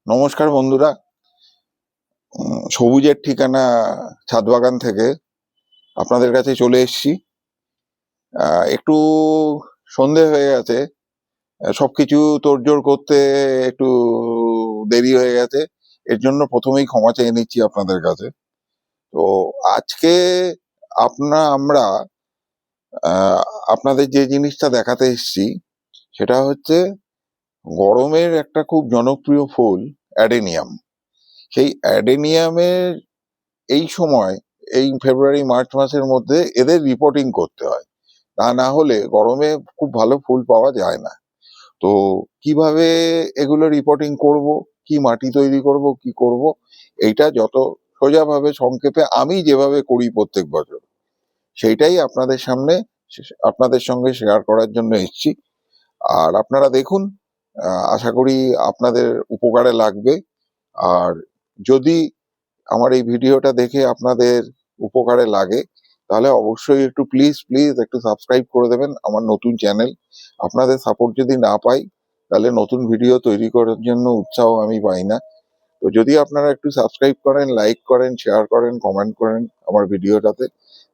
নমস্কার বন্ধুরা। সবুজের ঠিকানা ছাদ বাগান থেকে আপনাদের কাছে চলে এসেছি। একটু সন্ধে হয়ে গেছে, সবকিছু তোড়জোড় করতে একটু দেরি হয়ে গেছে। এর জন্য প্রথমেই ক্ষমা চেয়ে নিচ্ছি আপনাদের কাছে। তো আজকে আমরা আহ, আপনাদের যে জিনিসটা দেখাতে এসেছি সেটা হচ্ছে গরমের একটা খুব জনপ্রিয় ফুল, অ্যাডেনিয়াম। সেই অ্যাডেনিয়ামের এই সময়, এই ফেব্রুয়ারি মার্চ মাসের মধ্যে এদের রিপোর্টিং করতে হয়, তা না হলে গরমে খুব ভালো ফুল পাওয়া যায় না। তো কিভাবে এগুলো রিপোর্টিং করব, কি মাটি তৈরি করব, কি করব, এইটা যত সোজাভাবে সংক্ষেপে আমি যেভাবে করি প্রত্যেক বছর, সেইটাই আপনাদের সঙ্গে শেয়ার করার জন্য এসেছি। আর আপনারা দেখুন, আশা করি আপনাদের উপকারে লাগবে। আর যদি আমার এই ভিডিওটা দেখে আপনাদের উপকারে লাগে তাহলে অবশ্যই একটু প্লিজ প্লিজ একটু সাবস্ক্রাইব করে দেবেন আমার নতুন চ্যানেল। আপনাদের সাপোর্ট যদি না পাই তাহলে নতুন ভিডিও তৈরি করার জন্য উৎসাহ আমি পাই না। তো যদি আপনারা একটু সাবস্ক্রাইব করেন, লাইক করেন, শেয়ার করেন, কমেন্ট করেন আমার ভিডিওটাতে,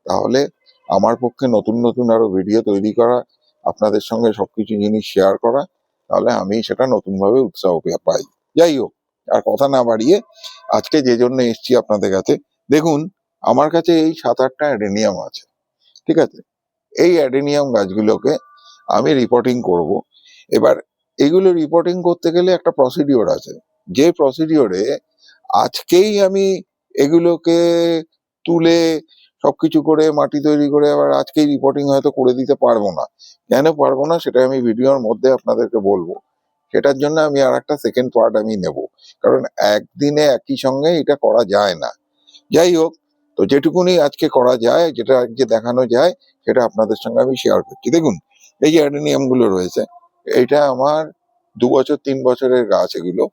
তাহলে আমার পক্ষে নতুন নতুন আরো ভিডিও তৈরি করা, আপনাদের সঙ্গে সবকিছু জিনিস শেয়ার করা, তাহলে আমি সেটা নতুনভাবে উৎসাহ পাই। যাই হোক, আর কথা না বাড়িয়ে আজকে যে জন্য এসছি আপনাদের কাছে, দেখুন আমার কাছে এই 7-8টা অ্যাডেনিয়াম আছে। ঠিক আছে, এই অ্যাডেনিয়াম গাছগুলোকে আমি রিপোর্টিং করব। এবার এগুলো রিপোর্টিং করতে গেলে একটা প্রসিডিওর আছে, যে প্রসিডিওরে আজকেই আমি এগুলোকে তুলে সবকিছু করে মাটি তৈরি করে আবার আজকেই রিপোর্টিং হয়তো করে দিতে পারবো না। কেন পারবো না সেটা আমি ভিডিওর মধ্যে আপনাদেরকে বলবো। সেটার জন্য আমি আর একটা সেকেন্ড পার্ট আমি নেব, কারণ একদিনে একই সঙ্গে এটা করা যায় না। যাই হোক, তো যেটুকুনি আজকে করা যায়, যেটা আজকে দেখানো যায়, সেটা আপনাদের সঙ্গে আমি শেয়ার করছি। দেখুন, এই যে অ্যাডেনিয়াম গুলো রয়েছে, এটা আমার 2-3 বছরের গাছ এগুলো।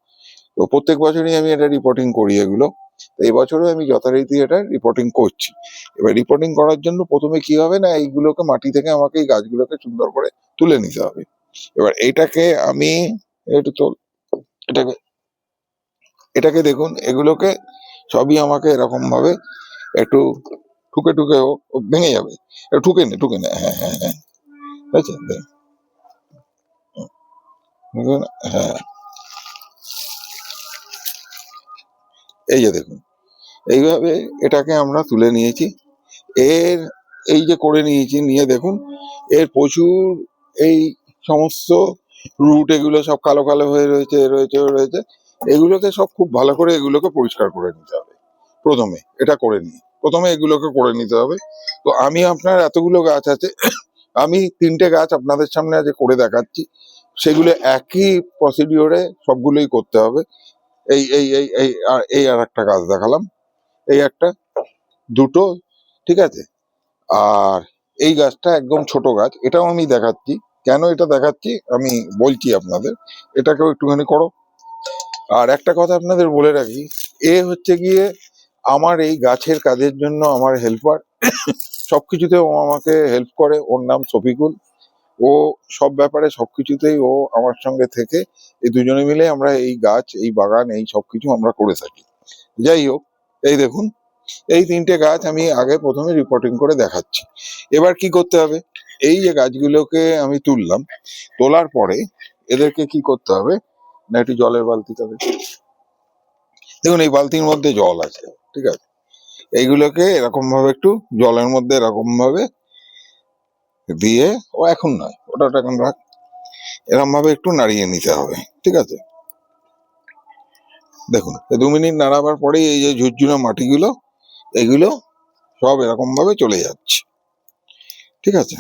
তো প্রত্যেক বছরই আমি এটা রিপোর্টিং করি এগুলো। তো এই বছরও আমি যথারীতি এটা রিপোর্টিং করছি। এবার রিপোর্টিং করার জন্য প্রথমে কি হবে না, এইগুলোকে মাটি থেকে আমাকে এই গাছগুলোকে সুন্দর করে তুলে নিতে হবে। এবার এটাকে আমি একটু তো এটাকে এটাকে দেখুন, এগুলোকে সবই আমাকে এরকম ভাবে একটু ঠুকে ঠুকে ও ভেঙে যাবে। একটু ঠুকে নে, হ্যাঁ হ্যাঁ হ্যাঁ, হয়েছে দেখুন, হ্যাঁ, এই যে দেখুন, এইভাবে এটাকে আমরা তুলে নিয়েছি। এর এই যে করে নিয়েছি, নিয়ে দেখুন এর প্রচুর এই সমস্ত রুট, এগুলো সব কালো কালো হয়ে রয়েছে রয়েছে রয়েছে। এগুলোকে সব খুব ভালো করে এগুলোকে পরিষ্কার করে নিতে হবে। প্রথমে এগুলোকে করে নিতে হবে। তো আমি আপনার এতগুলো গাছ আছে, আমি 3টে গাছ আপনাদের সামনে আজ করে দেখাচ্ছি। সেগুলো একই প্রসিডিওরে সবগুলোই করতে হবে। এই আর একটা গাছ দেখালাম, এই একটা, দুটো, ঠিক আছে। আর এই গাছটা একদম ছোট গাছ, এটাও আমি দেখাচ্ছি। কেন এটা দেখাচ্ছি আমি বলছি আপনাদের, এটাকেও একটুখানি করো। আর একটা কথা আপনাদের বলে রাখি, এ হচ্ছে গিয়ে আমার এই গাছের কাজের জন্য আমার হেল্পার। সবকিছুতে ও আমাকে হেল্প করে। ওর নাম শফিকুল। ও সব ব্যাপারে সবকিছুতেই ও আমার সঙ্গে থেকে এই দুজনে মিলে আমরা এই গাছ, এই বাগান, এই সবকিছু আমরা করে থাকি। যাই হোক, এই দেখুন, এই 3টে গাছ আমি আগে প্রথমে রিপোর্টিং করে দেখাচ্ছি। এবার কি করতে হবে, এই যে গাছগুলোকে আমি তুললাম, তোলার পরে এদেরকে কি করতে হবে না, একটু জলের বালতিটা দেখুন, এই বালতির মধ্যে জল আছে, ঠিক আছে। এইগুলোকে এরকম ভাবে একটু জলের মধ্যে এরকম ভাবে দিয়ে, ও এখন নয়, ওটা এখন রাখ, এরকম ভাবে একটু নাড়িয়ে নিতে হবে, ঠিক আছে। দেখুন, 2 মিনিট নাড়াবার পরেই এই যে ঝুরঝুরে মাটিগুলো, এগুলো সব এরকম ভাবে চলে যাচ্ছে, ঠিক আছে।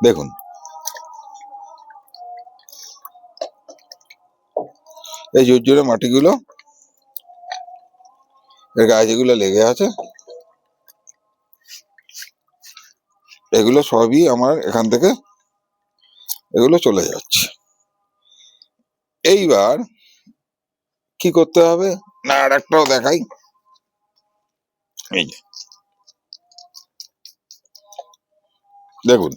দেখুন, এই ঝুরঝুরে মাটিগুলো এর গায়ে যেগুলো লেগে আছে, এগুলো সবই আমার এখান থেকে এগুলো চলে যাচ্ছে। এইবার কি করতে হবে না, আর একটাও দেখাই। এই যে দেখুন,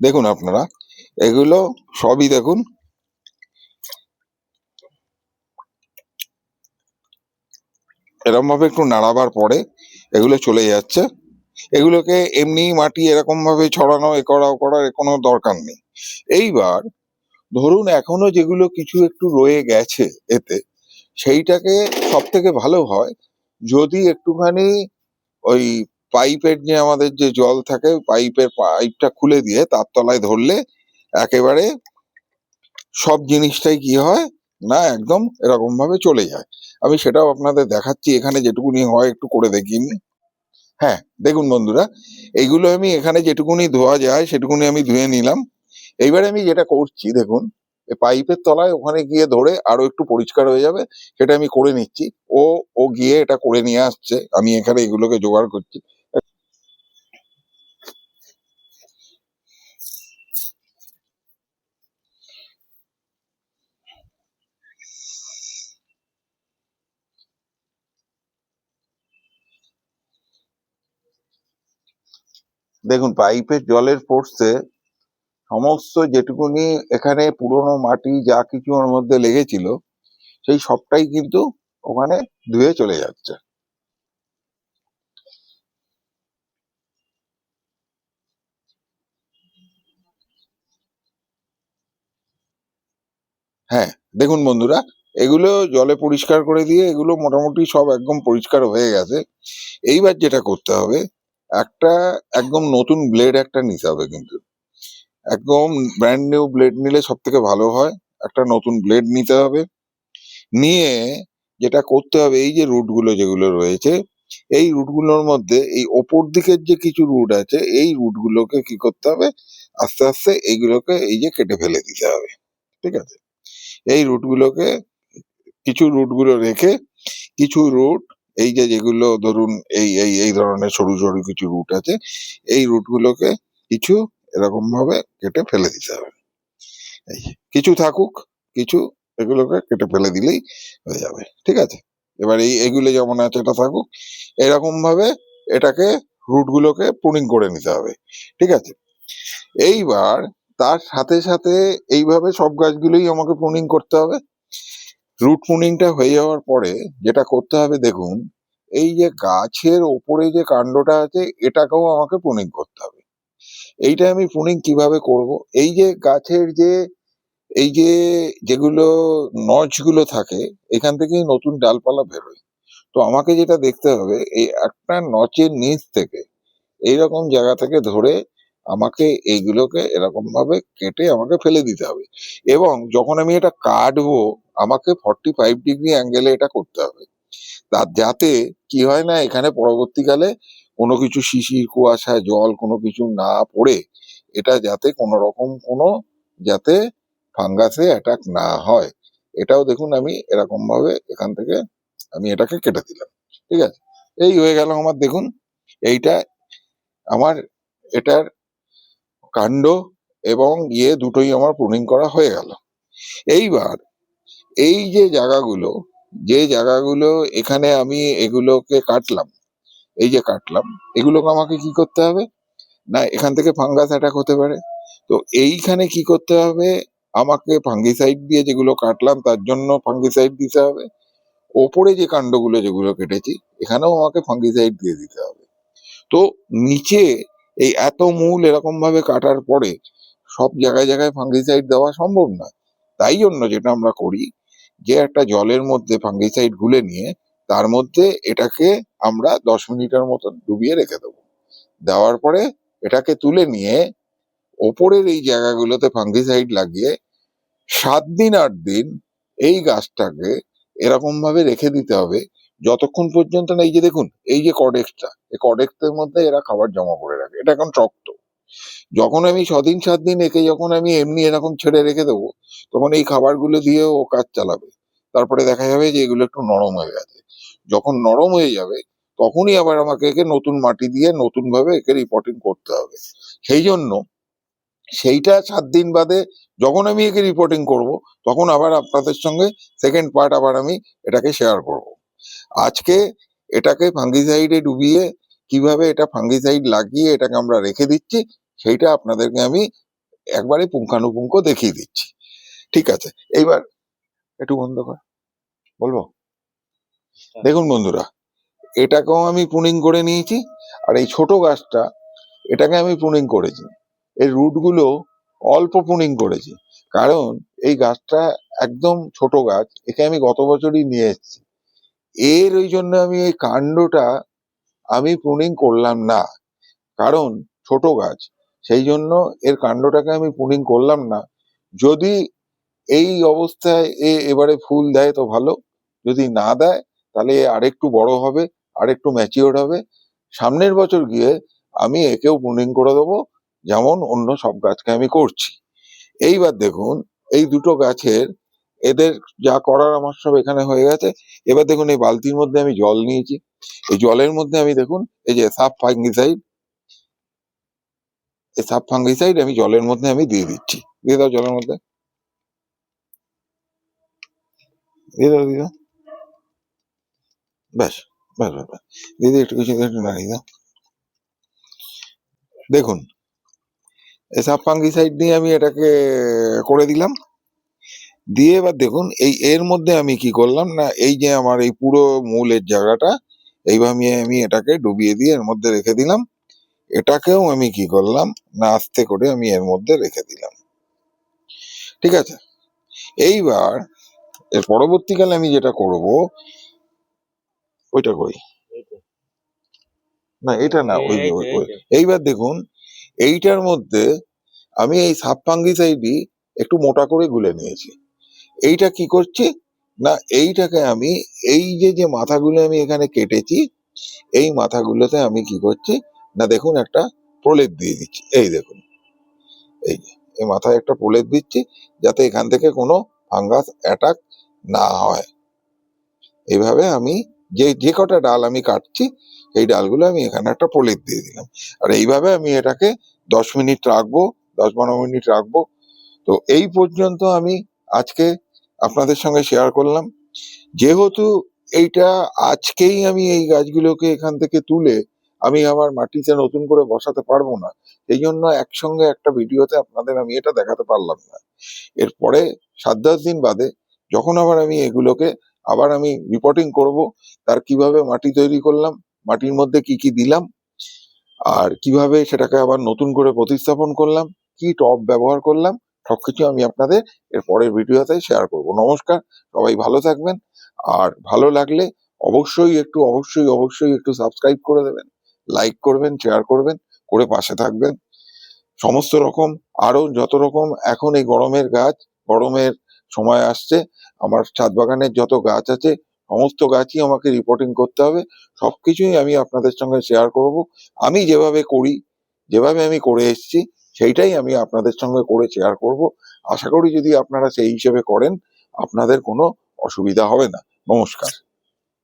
দেখুন আপনারা, এগুলো সবই দেখুন এরকম ভাবে একটু নাড়াবার পরে এগুলো চলে যাচ্ছে। এগুলোকে এমনি মাটি এরকম ভাবে ছড়ানো এ করা ও করার কোনো দরকার নেই। এইবার ধরুন এখনো যেগুলো কিছু একটু রয়ে গেছে এতে, সেইটাকে সব থেকে ভালো হয় যদি একটুখানি ওই পাইপের যে আমাদের যে জল থাকে, পাইপটা খুলে দিয়ে তার তলায় ধরলে একেবারে সব জিনিসটাই কি হয় না একদম এরকম ভাবে চলে যায়। আমি সেটাও আপনাদের দেখাচ্ছি, এখানে যেটুকুনি হয় একটু করে দেখিয়ে নিই। হ্যাঁ, দেখুন বন্ধুরা, এইগুলো আমি এখানে যেটুকুনি ধোয়া যায় সেটুকুনি আমি ধুয়ে নিলাম। এইবারে আমি যেটা করছি দেখুন, পাইপের তলায় ওখানে গিয়ে ধরে আরো একটু পরিষ্কার হয়ে যাবে, সেটা আমি করে নিচ্ছি। ও ও গিয়ে এটা করে নিয়ে আসছে, আমি এখানে এগুলোকে জোগাড় করছি। দেখুন পাইপের জলের ফোর্সে সমস্ত যেটুকুনি এখানে পুরোনো মাটি যা কিছু ওর মধ্যে লেগেছিল সেই সবটাই কিন্তু ওখানে ধুয়ে চলে যাচ্ছে। হ্যাঁ, দেখুন বন্ধুরা, এগুলো জলে পরিষ্কার করে দিয়ে এগুলো মোটামুটি সব একদম পরিষ্কার হয়ে গেছে। এইবার যেটা করতে হবে, একটা একদম নতুন ব্লেড একটা নিতে হবে, কিন্তু একদম ব্র্যান্ড নিউ ব্লেড নিলে সব থেকে ভালো হয়। একটা নতুন ব্লেড নিতে হবে, নিয়ে যেটা করতে হবে এই যে রুটগুলো যেগুলো রয়েছে, এই রুটগুলোর মধ্যে এই ওপর দিকের যে কিছু রুট আছে এই রুটগুলোকে কি করতে হবে, আস্তে আস্তে এইগুলোকে এই যে কেটে ফেলে দিতে হবে। ঠিক আছে, এই রুটগুলোকে কিছু রুটগুলো রেখে কিছু রুট এই যে যেগুলো ধরুন এই এই এই ধরনের সরু সরু কিছু রুট আছে, এই রুটগুলোকে কিছু এরকম ভাবে কেটে ফেলে দিতে হবে। এই কিছু থাকুক, কিছু এগুলোকে কেটে ফেলে দিলেই হয়ে যাবে। ঠিক আছে, এবার এইগুলো যেমন আছে এটা থাকুক, এরকম ভাবে এটাকে রুটগুলোকে প্রুনিং করে নিতে হবে। ঠিক আছে, এইবার তার সাথে সাথে এইভাবে সব গাছগুলোই আমাকে প্রুনিং করতে হবে। রুট প্রুনিংটা হয়ে যাওয়ার পরে যেটা করতে হবে দেখুন, এই যে গাছের ওপরে যে কাণ্ডটা আছে এটাকেও আমাকে প্রুনিং করতে হবে। এইটা আমি প্রুনিং কিভাবে করব, এই যে গাছের যে এই যে যেগুলো নচগুলো থাকে এখান থেকেই নতুন ডালপালা বেরোয়। তো আমাকে যেটা দেখতে হবে এই একটা নচের নিচ থেকে এইরকম জায়গা থেকে ধরে আমাকে এইগুলোকে এরকম ভাবে কেটে আমাকে ফেলে দিতে হবে। এবং যখন আমি এটা কাটবো আমাকে 45 ডিগ্রি অ্যাঙ্গেলে এটা করতে হবে, তা যাতে কি হয় না এখানে পরবর্তীকালে কোনো কিছু শিশির কুয়াশা জল কোনো কিছু না পড়ে এটা যাতে কোনো রকম কোনো যাতে ফাঙ্গাসে অ্যাটাক না হয়। এটাও দেখুন আমি এরকম ভাবে এখান থেকে আমি এটাকে কেটে দিলাম। ঠিক আছে, এই হয়ে গেল আমার দেখুন, এইটা আমার এটার কাণ্ড এবং ইয়ে দুটোই আমার প্রুনিং করা হয়ে গেল। এইবার এই যে জায়গাগুলো, যে জায়গাগুলো এখানে আমি এগুলোকে কাটলাম, এই যে কাটলাম এগুলোকে আমাকে কি করতে হবে না এখান থেকে ফাঙ্গাস অ্যাটাক হতে পারে। তো এইখানে কি করতে হবে, আমাকে ফাঙ্গিসাইড দিয়ে যেগুলো কাটলাম তার জন্য ফাঙ্গিসাইড দিতে হবে। ওপরে যে কাণ্ডগুলো যেগুলো কেটেছি এখানেও আমাকে ফাঙ্গিসাইড দিয়ে দিতে হবে। তো নিচে এই এত মূল এরকম ভাবে কাটার পরে সব জায়গায় জায়গায় ফাঙ্গিসাইড দেওয়া সম্ভব না। তাই জন্য যেটা আমরা করি যে একটা জলের মধ্যে ফাঙ্গিসাইড গুলে নিয়ে তার মধ্যে এটাকে আমরা 10 মিনিটের মতন ডুবিয়ে রেখে দেবো। দেওয়ার পরে এটাকে তুলে নিয়ে ওপরের এই জায়গাগুলোতে ফাঙ্গিসাইড লাগিয়ে 7 দিন 8 দিন এই গাছটাকে এরকম ভাবে রেখে দিতে হবে যতক্ষণ পর্যন্ত না এই যে দেখুন এই যে কডেক্সটা, এই কডেক্সের মধ্যে এরা খাবার জমা করে রাখে, এটা এখন শক্ত। যখন আমি 6 দিন 7 দিন একে যখন আমি এমনি এরকম ছেড়ে রেখে দেবো তখন এই খাবারগুলো দিয়ে ও কাজ চালাবে। তারপরে দেখা যাবে যে এগুলো একটু নরম হয়ে গেছে। যখন নরম হয়ে যাবে তখনই আবার আমাকে একে নতুন মাটি দিয়ে নতুন ভাবে একে রিপোর্টিং করতে হবে। সেই জন্য সেইটা 7 দিন বাদে যখন আমি একে রিপোর্টিং করব তখন আবার আপনাদের সঙ্গে সেকেন্ড পার্ট আবার আমি এটাকে শেয়ার করব। আজকে এটাকে ফাঙ্গিসাইডে ডুবিয়ে কিভাবে এটা ফাঙ্গিসাইড লাগিয়ে এটাকে আমরা রেখে দিচ্ছি সেইটা আপনাদেরকে আমি একবারে পুঙ্খানুপুঙ্খ দেখিয়ে দিচ্ছি। ঠিক আছে, এইবার একটু বন্ধ কর, বলবো। দেখুন বন্ধুরা, এটাকেও আমি প্রুনিং করে নিয়েছি, আর এই ছোট গাছটা এটাকে আমি প্রুনিং করেছি। এই রুটগুলো অল্প প্রুনিং করেছি, কারণ এই গাছটা একদম ছোট গাছ, একে আমি গত বছরই নিয়ে এসেছি। ওই জন্য আমি এই কাণ্ডটা আমি প্রুনিং করলাম না, কারণ ছোট গাছ, সেই জন্য এর কাণ্ডটাকে আমি প্রুনিং করলাম না। যদি এই অবস্থায় এবারে ফুল দেয় তো ভালো, যদি না দেয় তাহলে আরেকটু বড় হবে, আরেকটু ম্যাচিওর হবে। সামনের বছর গিয়ে আমি একেও প্রুনিং করে দেবো, যেমন অন্য সব গাছকে আমি করছি। এইবার দেখুন, এই দুটো গাছের এদের যা করার আমার সব এখানে হয়ে গেছে। এবার দেখুন, এই বালতির মধ্যে আমি জল নিয়েছি, এই জলের মধ্যে আমি দেখুন এই যে সাব ফাঙ্গিসাইড, এই সাব ফাঙ্গিসাইড আমি জলের মধ্যে আমি দিয়ে দিচ্ছি। দিয়ে দাও জলের মধ্যে, দিয়ে দাও, দিয়ে দাও, ব্যাস ব্যাস ব্যাস ব্যাস। দিদি একটু কিছু একটু নাড়িয়ে দাও। দেখুন, এই সাব ফাঙ্গিসাইড দিয়ে আমি এটাকে করে দিলাম। দিয়ে এবার দেখুন, এর মধ্যে আমি কি করলাম না, এই যে আমার এই পুরো মূলের জায়গাটা এইভাবে আমি এটাকে ডুবিয়ে দিয়ে এর মধ্যে রেখে দিলাম। এটাকেও আমি কি করলাম না, আস্তে করে আমি এর মধ্যে রেখে দিলাম। ঠিক আছে, এইবার এর পরবর্তীকালে আমি যেটা করব, ওইটা করি না, এটা না, ওই এইবার দেখুন, এইটার মধ্যে আমি এই সাব ফাঙ্গিসাইডই একটু মোটা করে গুলে নিয়েছি। এইটা কি করছি না, এইটাকে আমি এই যে মাথাগুলো আমি এখানে কেটেছি, এই মাথাগুলোতে আমি কি করছি না, দেখুন একটা প্রলেপ দিয়ে দিচ্ছি। এই দেখুন, এই যে এই মাথায় একটা প্রলেপ দিচ্ছি, যাতে এখান থেকে কোনো ফাঙ্গাস অ্যাটাক না হয়। এইভাবে আমি যে কটা ডাল আমি কাটছি, এই ডালগুলো আমি এখানে একটা প্রলেপ দিয়ে দিলাম। আর এইভাবে আমি এটাকে 10 মিনিট রাখবো, 10-12 মিনিট রাখবো। তো এই পর্যন্ত আমি আজকে আপনাদের সঙ্গে শেয়ার করলাম। যেহেতু এইটা আজকেই আমি এই গাছগুলোকে এখান থেকে তুলে আমি আবার মাটিতে নতুন করে বসাতে পারবো না, এই জন্য একসঙ্গে একটা ভিডিওতে আপনাদের আমি এটা দেখাতে পারলাম না। এরপরে 7-10 দিন বাদে যখন আবার আমি এগুলোকে আবার আমি রিপোর্টিং করব, তার কিভাবে মাটি তৈরি করলাম, মাটির মধ্যে কি কি দিলাম, আর কিভাবে সেটাকে আবার নতুন করে প্রতিস্থাপন করলাম, কি টব ব্যবহার করলাম, সবকিছু আমি আপনাদের এর পরের ভিডিওতে শেয়ার করব। নমস্কার, সবাই ভালো থাকবেন। আর ভালো লাগলে অবশ্যই একটু সাবস্ক্রাইব করে দেবেন, লাইক করবেন, শেয়ার করবেন, করে পাশে থাকবেন। সমস্ত রকম আরো যত রকম এখন এই গরমের গাছ, গরমের সময় আসছে, আমার ছাদ বাগানের যত গাছ আছে সমস্ত গাছই আমাকে রিপোর্টিং করতে হবে। সবকিছুই আমি আপনাদের সঙ্গে শেয়ার করব। আমি যেভাবে করি, যেভাবে আমি করে এসেছি, সেইটাই আমি আপনাদের সঙ্গে করে শেয়ার করব। আশা করি যদি আপনারা সেই হিসেবে করেন, আপনাদের কোনো অসুবিধা হবে না। নমস্কার।